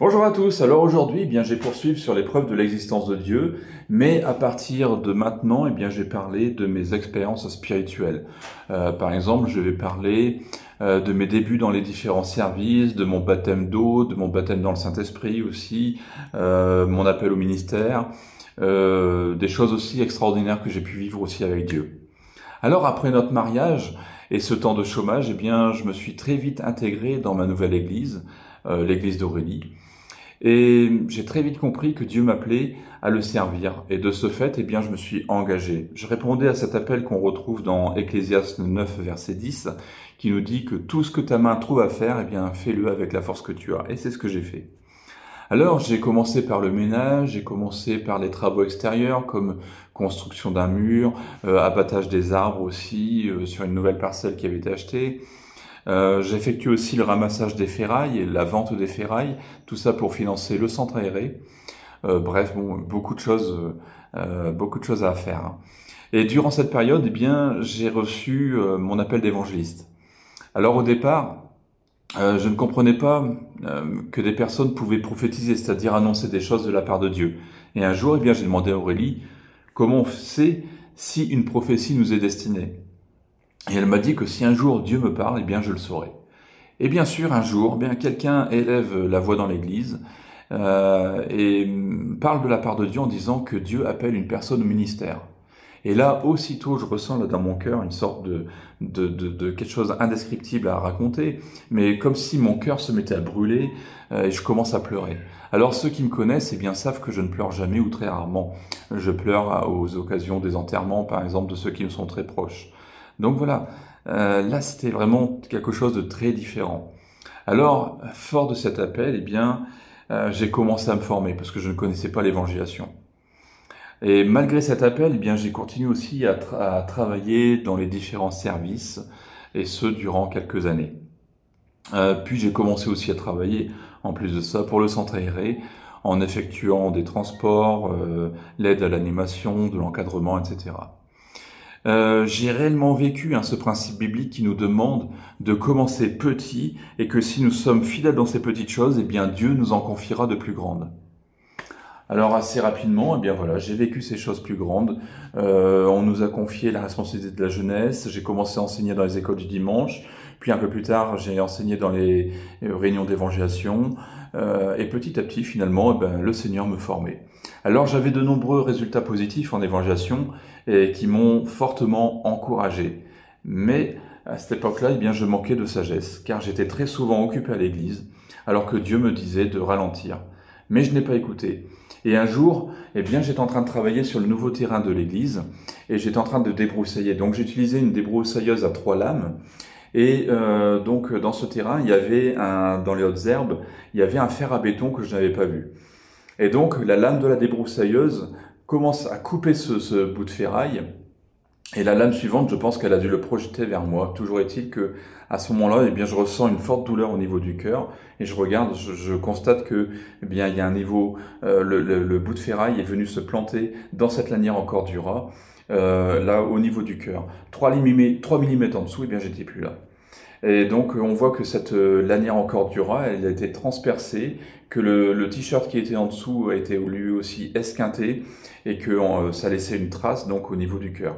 Bonjour à tous, alors aujourd'hui, je vais poursuivre sur les preuves de l'existence de Dieu, mais à partir de maintenant, je vais parler de mes expériences spirituelles. Par exemple, je vais parler de mes débuts dans les différents services, de mon baptême d'eau, de mon baptême dans le Saint-Esprit aussi, mon appel au ministère, des choses aussi extraordinaires que j'ai pu vivre aussi avec Dieu. Alors après notre mariage et ce temps de chômage, je me suis très vite intégré dans ma nouvelle église, l'église d'Aurélie. Et j'ai très vite compris que Dieu m'appelait à le servir. Et de ce fait, je me suis engagé. Je répondais à cet appel qu'on retrouve dans Ecclésiaste 9, verset 10, qui nous dit que tout ce que ta main trouve à faire, fais-le avec la force que tu as. Et c'est ce que j'ai fait. Alors, j'ai commencé par le ménage, j'ai commencé par les travaux extérieurs, comme construction d'un mur, abattage des arbres aussi, sur une nouvelle parcelle qui avait été achetée. J'ai effectué aussi le ramassage des ferrailles et la vente des ferrailles, tout ça pour financer le centre aéré. Bref, beaucoup de choses à faire, hein. Et durant cette période, j'ai reçu mon appel d'évangéliste. Alors au départ, je ne comprenais pas que des personnes pouvaient prophétiser, c'est-à-dire annoncer des choses de la part de Dieu. Et un jour, j'ai demandé à Aurélie comment on sait si une prophétie nous est destinée. Et elle m'a dit que si un jour Dieu me parle, je le saurai. Et bien sûr, un jour, quelqu'un élève la voix dans l'église et parle de la part de Dieu en disant que Dieu appelle une personne au ministère. Et là, aussitôt, je ressens là dans mon cœur une sorte de quelque chose indescriptible à raconter, mais comme si mon cœur se mettait à brûler et je commence à pleurer. Alors ceux qui me connaissent savent que je ne pleure jamais ou très rarement. Je pleure aux occasions des enterrements, par exemple, de ceux qui me sont très proches. Donc voilà, là c'était vraiment quelque chose de très différent. Alors, fort de cet appel, j'ai commencé à me former parce que je ne connaissais pas l'évangélisation. Et malgré cet appel, j'ai continué aussi à travailler dans les différents services, et ce durant quelques années. Puis j'ai commencé aussi à travailler, en plus de ça, pour le centre aéré, en effectuant des transports, l'aide à l'animation, de l'encadrement, etc. J'ai réellement vécu ce principe biblique qui nous demande de commencer petit et que si nous sommes fidèles dans ces petites choses, Dieu nous en confiera de plus grandes. Alors assez rapidement, j'ai vécu ces choses plus grandes. On nous a confié la responsabilité de la jeunesse. J'ai commencé à enseigner dans les écoles du dimanche. Puis un peu plus tard, j'ai enseigné dans les réunions d'évangélisation. Et petit à petit, finalement, le Seigneur me formait. Alors j'avais de nombreux résultats positifs en évangélisation et qui m'ont fortement encouragé. Mais à cette époque-là, je manquais de sagesse, car j'étais très souvent occupé à l'église, alors que Dieu me disait de ralentir. Mais je n'ai pas écouté. Et un jour, j'étais en train de travailler sur le nouveau terrain de l'église et j'étais en train de débroussailler. Donc j'utilisais une débroussailleuse à 3 lames. Et donc dans ce terrain, il y avait dans les hautes herbes, il y avait un fer à béton que je n'avais pas vu. Et donc la lame de la débroussailleuse commence à couper ce bout de ferraille. Et la lame suivante, je pense qu'elle a dû le projeter vers moi. Toujours est-il que à ce moment-là, je ressens une forte douleur au niveau du cœur et je regarde, je constate que il y a un niveau, le bout de ferraille est venu se planter dans cette lanière en cordura, là au niveau du cœur. 3 mm en dessous, j'étais plus là. Et donc on voit que cette lanière en cordura, elle a été transpercée, que le t-shirt qui était en dessous a été lui aussi esquinté et que ça laissait une trace donc au niveau du cœur.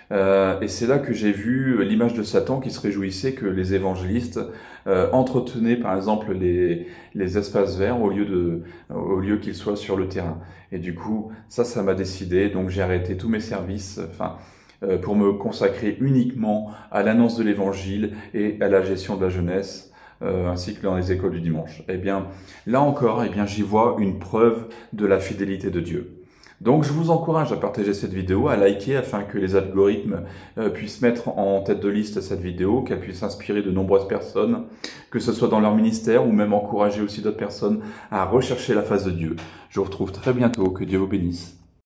Et c'est là que j'ai vu l'image de Satan qui se réjouissait que les évangélistes entretenaient par exemple les espaces verts au lieu qu'ils soient sur le terrain. Et du coup, ça m'a décidé, donc j'ai arrêté tous mes services, pour me consacrer uniquement à l'annonce de l'évangile et à la gestion de la jeunesse, ainsi que dans les écoles du dimanche. Là encore, j'y vois une preuve de la fidélité de Dieu. Donc je vous encourage à partager cette vidéo, à liker afin que les algorithmes puissent mettre en tête de liste cette vidéo, qu'elle puisse inspirer de nombreuses personnes, que ce soit dans leur ministère ou même encourager aussi d'autres personnes à rechercher la face de Dieu. Je vous retrouve très bientôt, que Dieu vous bénisse.